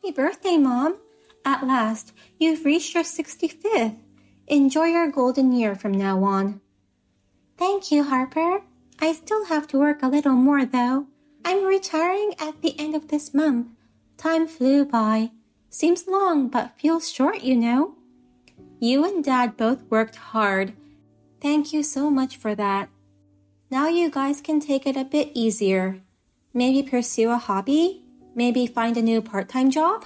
Happy birthday, Mom! At last, you've reached your 65th. Enjoy your golden year from now on. Thank you, Harper. I still have to work a little more, though. I'm retiring at the end of this month. Time flew by. Seems long, but feels short, you know. You and Dad both worked hard. Thank you so much for that. Now you guys can take it a bit easier. Maybe pursue a hobby? Maybe find a new part-time job?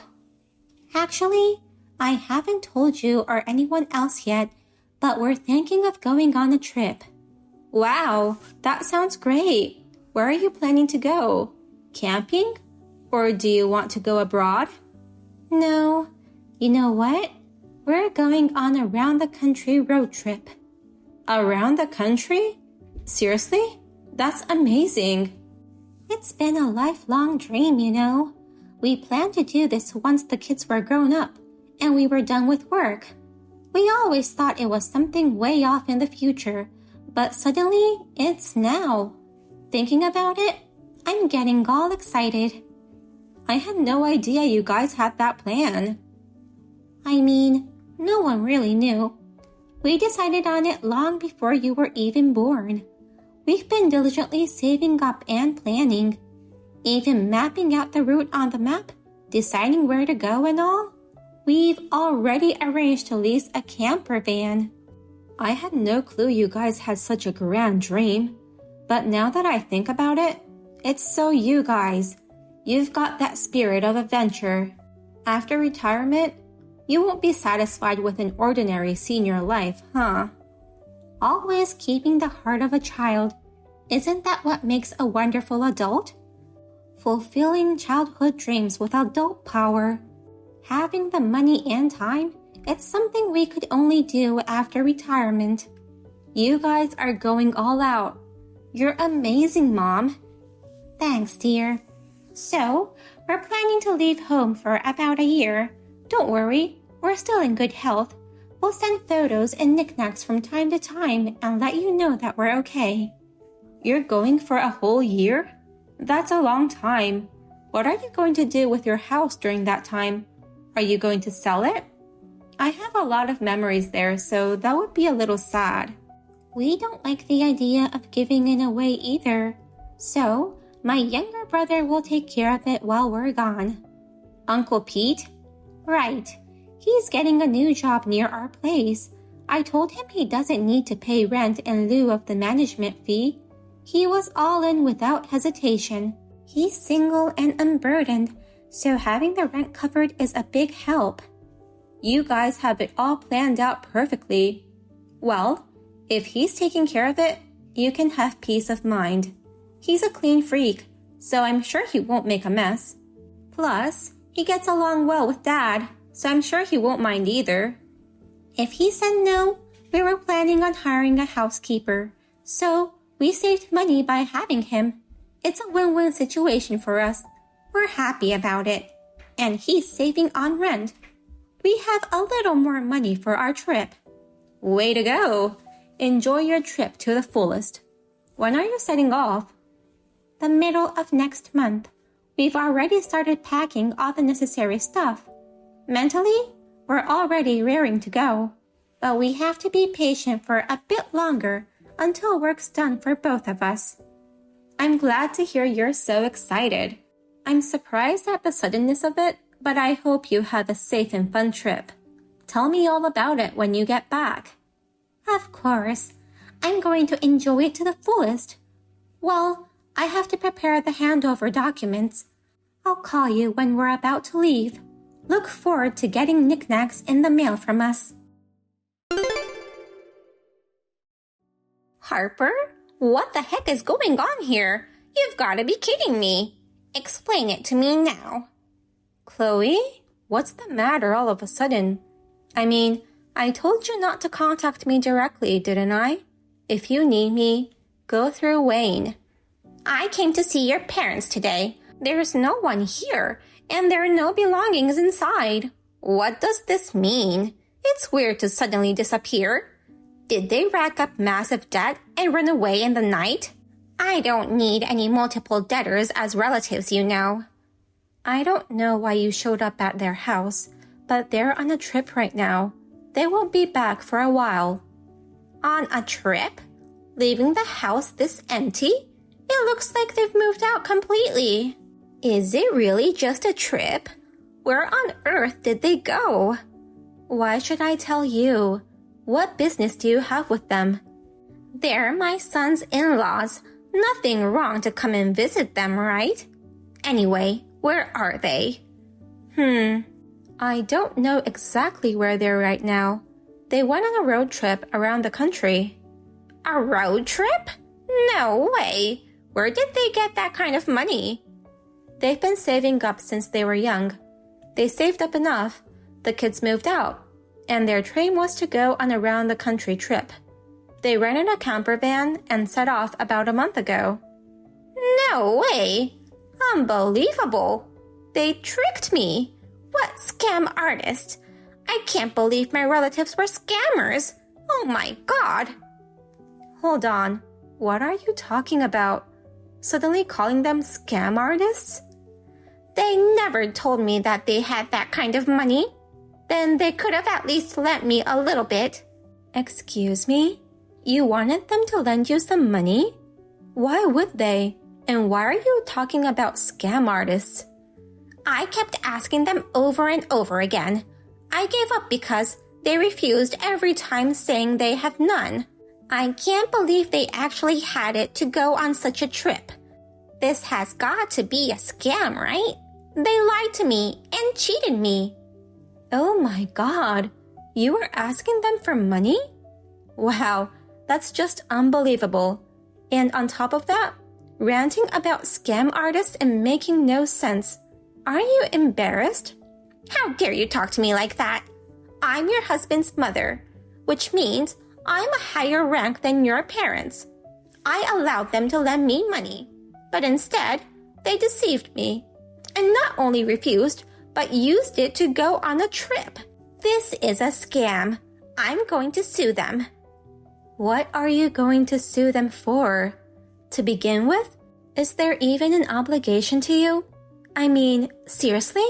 Actually, I haven't told you or anyone else yet, but we're thinking of going on a trip. Wow, that sounds great. Where are you planning to go? Camping? Or do you want to go abroad? No. You know what? We're going on a round-the-country road trip. Around the country? Seriously? That's amazing. It's been a lifelong dream, you know. We planned to do this once the kids were grown up and we were done with work. We always thought it was something way off in the future, but suddenly it's now. Thinking about it, I'm getting all excited. I had no idea you guys had that plan. I mean, no one really knew. We decided on it long before you were even born. We've been diligently saving up and planning, even mapping out the route on the map, deciding where to go and all. We've already arranged to lease a camper van. I had no clue you guys had such a grand dream, but now that I think about it, it's so you guys. You've got that spirit of adventure. After retirement, you won't be satisfied with an ordinary senior life, huh? Always keeping the heart of a child. Isn't that what makes a wonderful adult? Fulfilling childhood dreams with adult power. Having the money and time, it's something we could only do after retirement. You guys are going all out. You're amazing, Mom. Thanks, dear. So, we're planning to leave home for about a year. Don't worry, we're still in good health. We'll send photos and knickknacks from time to time and let you know that we're okay. You're going for a whole year? That's a long time. What are you going to do with your house during that time? Are you going to sell it? I have a lot of memories there, so that would be a little sad. We don't like the idea of giving it away either. So, my younger brother will take care of it while we're gone. Uncle Pete? Right. He's getting a new job near our place. I told him he doesn't need to pay rent in lieu of the management fee. He was all in without hesitation. He's single and unburdened, so having the rent covered is a big help. You guys have it all planned out perfectly. Well, if he's taking care of it, you can have peace of mind. He's a clean freak, so I'm sure he won't make a mess. Plus, he gets along well with Dad, so I'm sure he won't mind either. If he said no, we were planning on hiring a housekeeper, so we saved money by having him. It's a win-win situation for us. We're happy about it. And he's saving on rent. We have a little more money for our trip. Way to go! Enjoy your trip to the fullest. When are you setting off? The middle of next month. We've already started packing all the necessary stuff. Mentally, we're already raring to go. But we have to be patient for a bit longer until work's done for both of us. I'm glad to hear you're so excited. I'm surprised at the suddenness of it, but I hope you have a safe and fun trip. Tell me all about it when you get back. Of course. I'm going to enjoy it to the fullest. Well, I have to prepare the handover documents. I'll call you when we're about to leave. Look forward to getting knickknacks in the mail from us. Harper, what the heck is going on here? You've got to be kidding me. Explain it to me now. Chloe, what's the matter all of a sudden? I mean, I told you not to contact me directly, didn't I? If you need me, go through Wayne. I came to see your parents today. There's no one here, and there are no belongings inside. What does this mean? It's weird to suddenly disappear. Did they rack up massive debt and run away in the night? I don't need any multiple debtors as relatives, you know. I don't know why you showed up at their house, but they're on a trip right now. They won't be back for a while. On a trip? Leaving the house this empty? It looks like they've moved out completely. Is it really just a trip? Where on earth did they go? Why should I tell you? What business do you have with them? They're my son's in-laws. Nothing wrong to come and visit them, right? Anyway, where are they? I don't know exactly where they're right now. They went on a road trip around the country. A road trip? No way! Where did they get that kind of money? They've been saving up since they were young. They saved up enough. The kids moved out, and their dream was to go on a round-the-country trip. They rented a camper van and set off about a month ago. No way! Unbelievable! They tricked me! What scam artist? I can't believe my relatives were scammers! Oh my god! Hold on. What are you talking about? Suddenly calling them scam artists? They never told me that they had that kind of money. Then they could have at least lent me a little bit. Excuse me? You wanted them to lend you some money? Why would they? And why are you talking about scam artists? I kept asking them over and over again. I gave up because they refused every time, saying they have none. I can't believe they actually had it to go on such a trip. This has got to be a scam, right? They lied to me and cheated me. Oh my god, you were asking them for money? Wow, that's just unbelievable. And on top of that, ranting about scam artists and making no sense. Aren't you embarrassed? How dare you talk to me like that? I'm your husband's mother, which means I'm a higher rank than your parents. I allowed them to lend me money, but instead, they deceived me. And not only refused, but used it to go on a trip. This is a scam. I'm going to sue them. What are you going to sue them for? To begin with, is there even an obligation to you? I mean, seriously?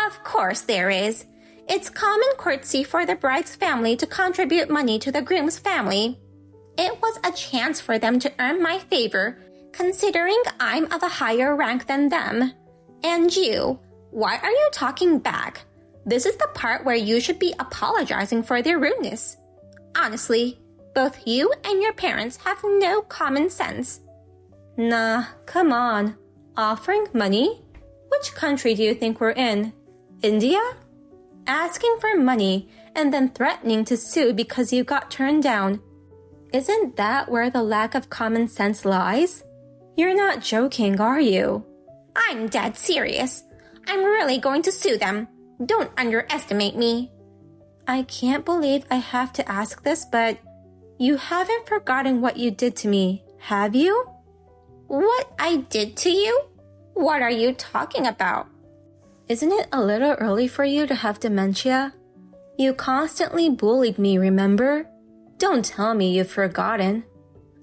Of course there is. It's common courtesy for the bride's family to contribute money to the groom's family. It was a chance for them to earn my favor, considering I'm of a higher rank than them. And you, why are you talking back? This is the part where you should be apologizing for their rudeness. Honestly, both you and your parents have no common sense. Nah, come on. Offering money? Which country do you think we're in? India? Asking for money and then threatening to sue because you got turned down. Isn't that where the lack of common sense lies? You're not joking, are you? I'm dead serious. I'm really going to sue them. Don't underestimate me. I can't believe I have to ask this, but you haven't forgotten what you did to me, have you? What I did to you? What are you talking about? Isn't it a little early for you to have dementia? You constantly bullied me, remember? Don't tell me you've forgotten.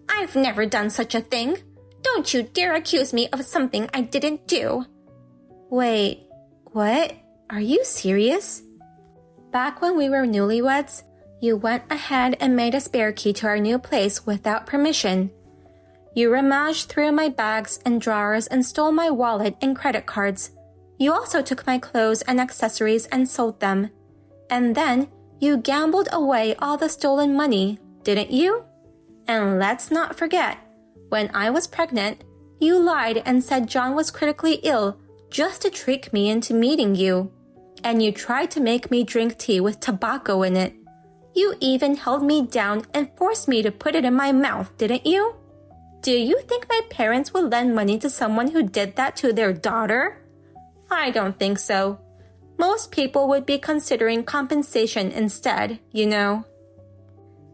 I've never done such a thing. Don't you dare accuse me of something I didn't do. Wait, what? Are you serious? Back when we were newlyweds, you went ahead and made a spare key to our new place without permission. You rummaged through my bags and drawers and stole my wallet and credit cards. You also took my clothes and accessories and sold them. And then you gambled away all the stolen money, didn't you? And let's not forget, when I was pregnant, you lied and said John was critically ill just to trick me into meeting you. And you tried to make me drink tea with tobacco in it. You even held me down and forced me to put it in my mouth, didn't you? Do you think my parents would lend money to someone who did that to their daughter? I don't think so. Most people would be considering compensation instead, you know.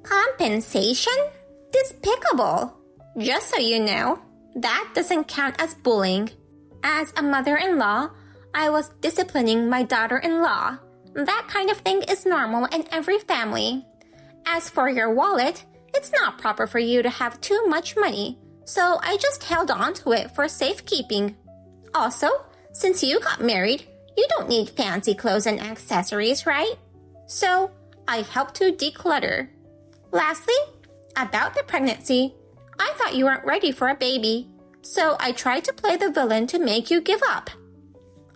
Compensation? Despicable. Just so you know, that doesn't count as bullying. As a mother-in-law, I was disciplining my daughter-in-law. That kind of thing is normal in every family. As for your wallet, it's not proper for you to have too much money, so I just held on to it for safekeeping. Also, Since you got married, you don't need fancy clothes and accessories, right? So, I helped to declutter. Lastly, about the pregnancy, I thought you weren't ready for a baby, so I tried to play the villain to make you give up.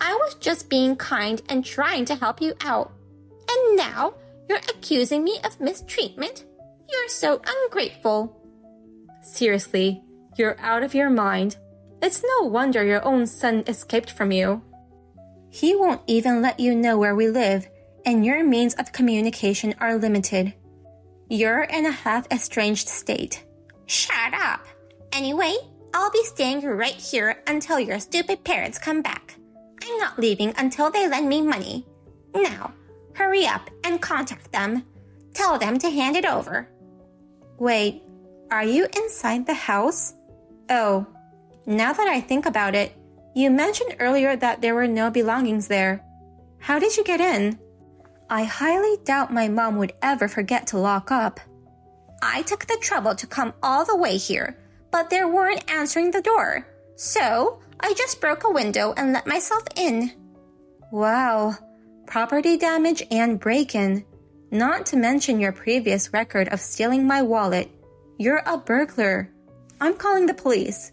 I was just being kind and trying to help you out. And now, you're accusing me of mistreatment? You're so ungrateful. Seriously, you're out of your mind. It's no wonder your own son escaped from you. He won't even let you know where we live, and your means of communication are limited. You're in a half-estranged state. Shut up. Anyway, I'll be staying right here until your stupid parents come back. I'm not leaving until they lend me money. Now, hurry up and contact them. Tell them to hand it over. Wait, are you inside the house? Oh, now that I think about it, you mentioned earlier that there were no belongings there. How did you get in? I highly doubt my mom would ever forget to lock up. I took the trouble to come all the way here, but they weren't answering the door. So, I just broke a window and let myself in. Wow, property damage and break-in. Not to mention your previous record of stealing my wallet. You're a burglar. I'm calling the police.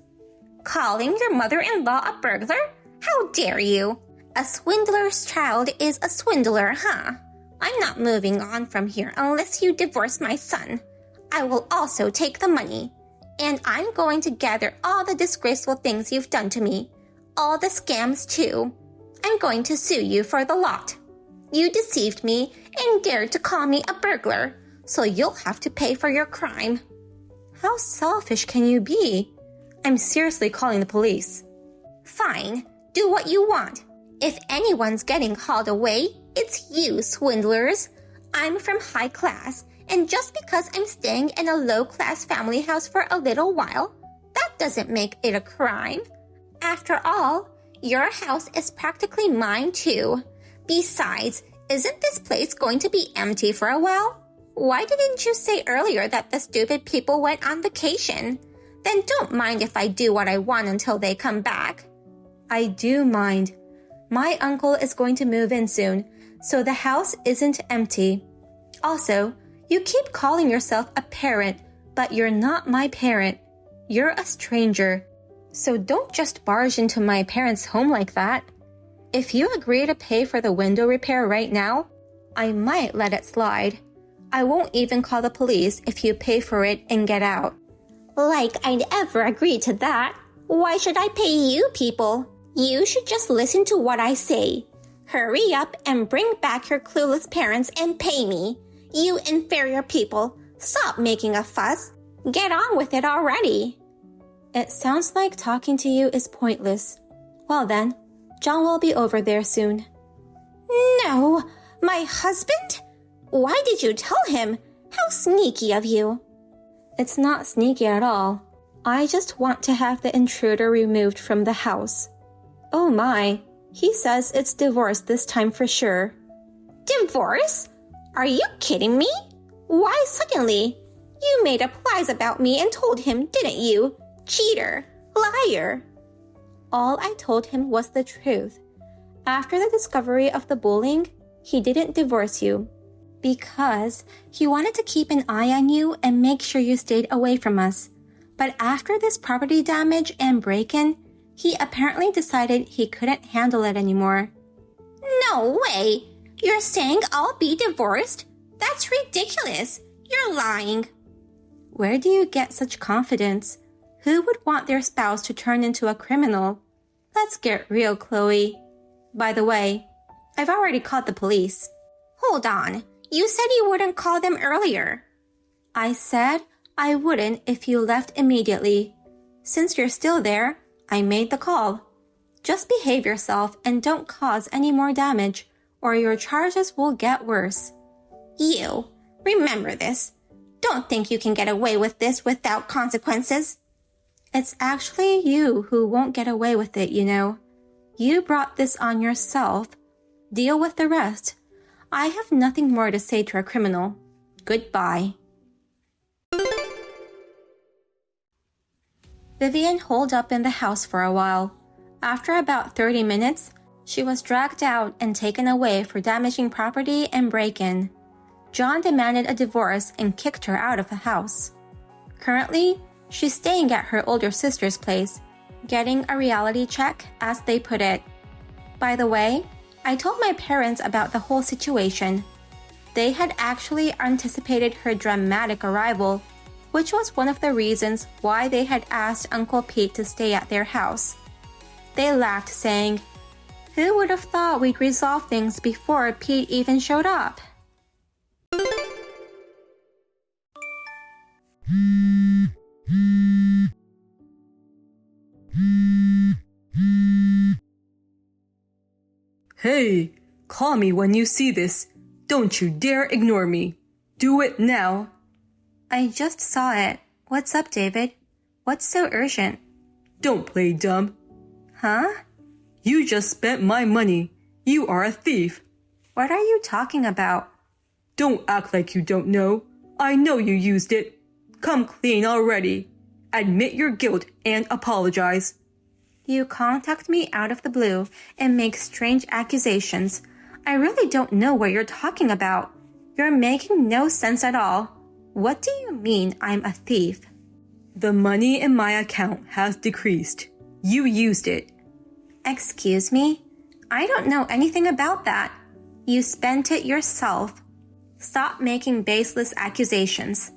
Calling your mother-in-law a burglar? How dare you? A swindler's child is a swindler, huh? I'm not moving on from here unless you divorce my son. I will also take the money. And I'm going to gather all the disgraceful things you've done to me. All the scams, too. I'm going to sue you for the lot. You deceived me and dared to call me a burglar, so you'll have to pay for your crime. How selfish can you be? I'm seriously calling the police. Fine, do what you want. If anyone's getting hauled away, it's you, swindlers. I'm from high class, and just because I'm staying in a low-class family house for a little while, that doesn't make it a crime. After all, your house is practically mine too. Besides, isn't this place going to be empty for a while? Why didn't you say earlier that the stupid people went on vacation? Then don't mind if I do what I want until they come back. I do mind. My uncle is going to move in soon, so the house isn't empty. Also, you keep calling yourself a parent, but you're not my parent. You're a stranger. So don't just barge into my parents' home like that. If you agree to pay for the window repair right now, I might let it slide. I won't even call the police if you pay for it and get out. Like I'd ever agree to that. Why should I pay you people? You should just listen to what I say. Hurry up and bring back your clueless parents and pay me. You inferior people, stop making a fuss. Get on with it already. It sounds like talking to you is pointless. Well then, John will be over there soon. No, my husband? Why did you tell him? How sneaky of you. It's not sneaky at all. I just want to have the intruder removed from the house. Oh my, he says it's divorce this time for sure. Divorce? Are you kidding me? Why suddenly? You made up lies about me and told him, didn't you? Cheater, liar. All I told him was the truth. After the discovery of the bullying, he didn't divorce you. Because he wanted to keep an eye on you and make sure you stayed away from us. But after this property damage and break-in, he apparently decided he couldn't handle it anymore. No way! You're saying I'll be divorced? That's ridiculous. You're lying. Where do you get such confidence? Who would want their spouse to turn into a criminal? Let's get real, Chloe. By the way, I've already called the police. Hold on. You said you wouldn't call them earlier. I said I wouldn't if you left immediately. Since you're still there, I made the call. Just behave yourself and don't cause any more damage, or your charges will get worse. You, remember this. Don't think you can get away with this without consequences. It's actually you who won't get away with it, you know. You brought this on yourself. Deal with the rest. I have nothing more to say to a criminal. Goodbye. Vivian holed up in the house for a while. After about 30 minutes, she was dragged out and taken away for damaging property and break-in. John demanded a divorce and kicked her out of the house. Currently, she's staying at her older sister's place, getting a reality check, as they put it. By the way, I told my parents about the whole situation. They had actually anticipated her dramatic arrival, which was one of the reasons why they had asked Uncle Pete to stay at their house. They laughed, saying, "Who would have thought we'd resolve things before Pete even showed up?" Hey, call me when you see this. Don't you dare ignore me. Do it now. I just saw it. What's up, David? What's so urgent? Don't play dumb. Huh? You just spent my money. You are a thief. What are you talking about? Don't act like you don't know. I know you used it. Come clean already. Admit your guilt and apologize. You contact me out of the blue and make strange accusations. I really don't know what you're talking about. You're making no sense at all. What do you mean I'm a thief? The money in my account has decreased. You used it. Excuse me? I don't know anything about that. You spent it yourself. Stop making baseless accusations.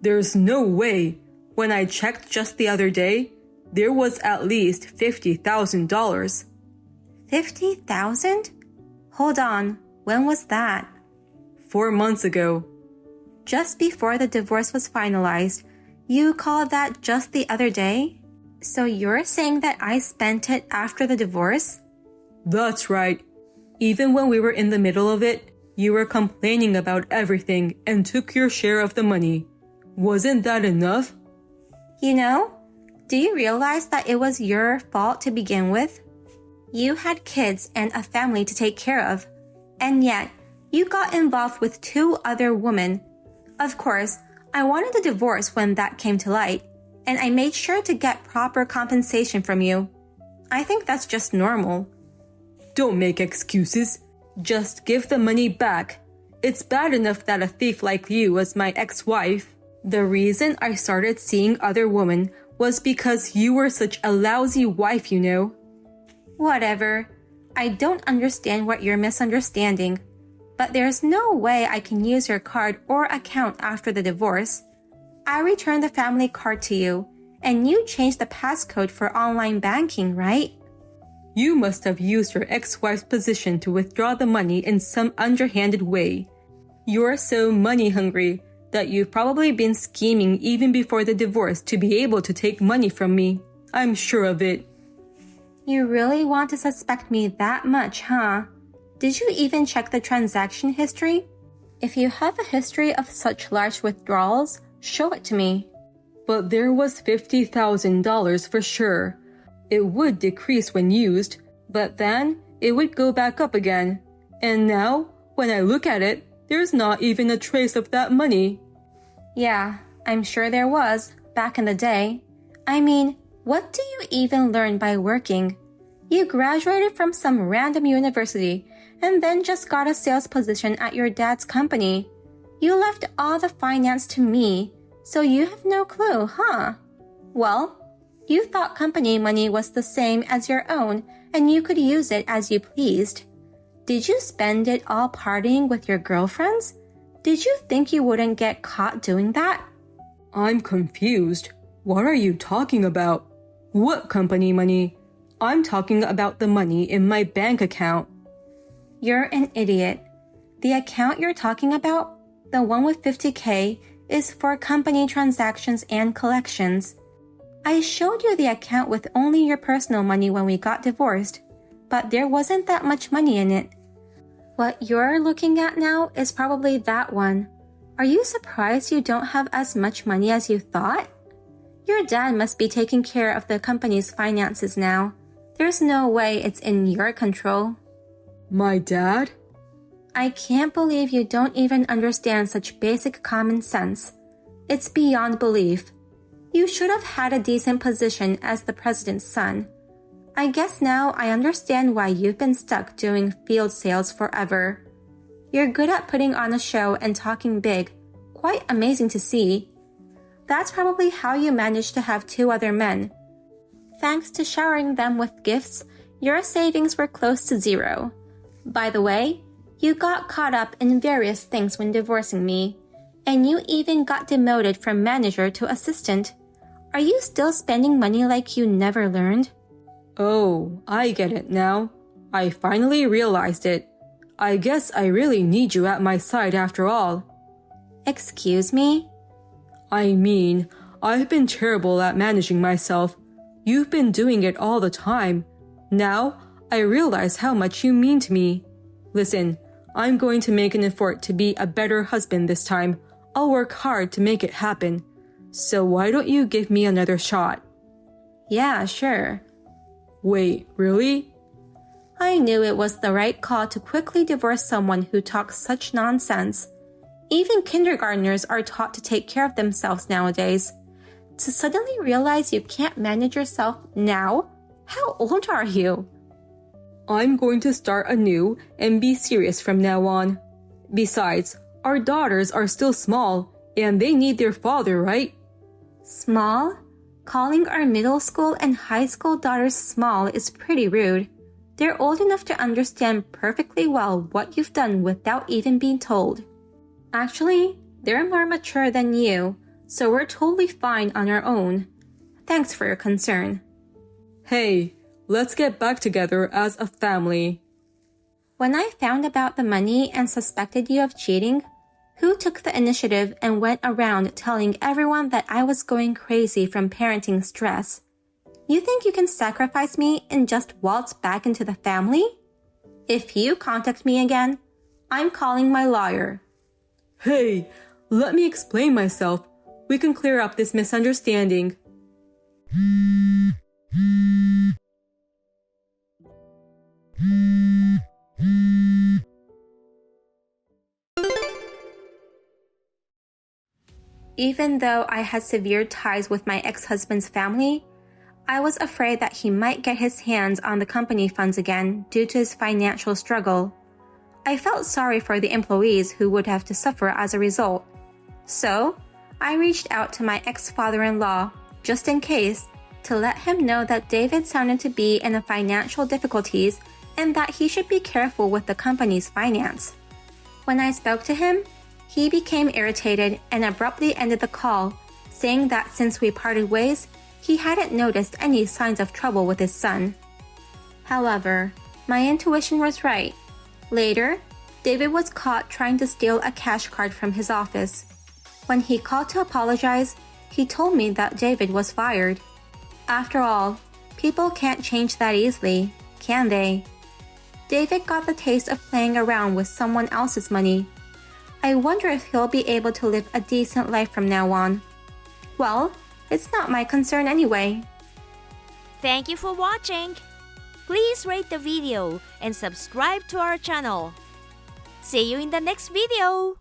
There's no way. When I checked just the other day, there was at least $50,000. 50,000? Hold on, when was that? 4 months ago. Just before the divorce was finalized. You called that just the other day? So you're saying that I spent it after the divorce? That's right. Even when we were in the middle of it, you were complaining about everything and took your share of the money. Wasn't that enough? You know, do you realize that it was your fault to begin with? You had kids and a family to take care of, and yet you got involved with 2 other women. Of course, I wanted a divorce when that came to light, and I made sure to get proper compensation from you. I think that's just normal. Don't make excuses. Just give the money back. It's bad enough that a thief like you was my ex-wife. The reason I started seeing other women was because you were such a lousy wife, you know. Whatever. I don't understand what you're misunderstanding. But there's no way I can use your card or account after the divorce. I returned the family card to you, and you changed the passcode for online banking, right? You must have used your ex-wife's position to withdraw the money in some underhanded way. You're so money-hungry that you've probably been scheming even before the divorce to be able to take money from me. I'm sure of it. You really want to suspect me that much, huh? Did you even check the transaction history? If you have a history of such large withdrawals, show it to me. But there was $50,000 for sure. It would decrease when used, but then it would go back up again. And now, when I look at it, there's not even a trace of that money. Yeah, I'm sure there was, back in the day. I mean, what do you even learn by working? You graduated from some random university and then just got a sales position at your dad's company. You left all the finance to me, so you have no clue, huh? Well, you thought company money was the same as your own and you could use it as you pleased. Did you spend it all partying with your girlfriends? Did you think you wouldn't get caught doing that? I'm confused. What are you talking about? What company money? I'm talking about the money in my bank account. You're an idiot. The account you're talking about, the one with $50K, is for company transactions and collections. I showed you the account with only your personal money when we got divorced, but there wasn't that much money in it. What you're looking at now is probably that one. Are you surprised you don't have as much money as you thought? Your dad must be taking care of the company's finances now. There's no way it's in your control. My dad? I can't believe you don't even understand such basic common sense. It's beyond belief. You should have had a decent position as the president's son. I guess now I understand why you've been stuck doing field sales forever. You're good at putting on a show and talking big. Quite amazing to see. That's probably how you managed to have 2 other men. Thanks to showering them with gifts, your savings were close to 0. By the way, you got caught up in various things when divorcing me, and you even got demoted from manager to assistant. Are you still spending money like you never learned? Oh, I get it now. I finally realized it. I guess I really need you at my side after all. Excuse me? I mean, I've been terrible at managing myself. You've been doing it all the time. Now, I realize how much you mean to me. Listen, I'm going to make an effort to be a better husband this time. I'll work hard to make it happen. So why don't you give me another shot? Yeah, sure. Wait, really? I knew it was the right call to quickly divorce someone who talks such nonsense. Even kindergartners are taught to take care of themselves nowadays. To suddenly realize you can't manage yourself now? How old are you? I'm going to start anew and be serious from now on. Besides, our daughters are still small, and they need their father, right? Small? Calling our middle school and high school daughters small is pretty rude. They're old enough to understand perfectly well what you've done without even being told. Actually, they're more mature than you, so we're totally fine on our own. Thanks for your concern. Hey, let's get back together as a family. When I found about the money and suspected you of cheating, who took the initiative and went around telling everyone that I was going crazy from parenting stress? You think you can sacrifice me and just waltz back into the family? If you contact me again, I'm calling my lawyer. Hey, let me explain myself. We can clear up this misunderstanding. Even though I had severe ties with my ex-husband's family, I was afraid that he might get his hands on the company funds again due to his financial struggle. I felt sorry for the employees who would have to suffer as a result. So, I reached out to my ex-father-in-law, just in case, to let him know that David sounded to be in financial difficulties and that he should be careful with the company's finance. When I spoke to him, he became irritated and abruptly ended the call, saying that since we parted ways, he hadn't noticed any signs of trouble with his son. However, my intuition was right. Later, David was caught trying to steal a cash card from his office. When he called to apologize, he told me that David was fired. After all, people can't change that easily, can they? David got the taste of playing around with someone else's money. I wonder if he'll be able to live a decent life from now on. Well, it's not my concern anyway. Thank you for watching. Please rate the video and subscribe to our channel. See you in the next video.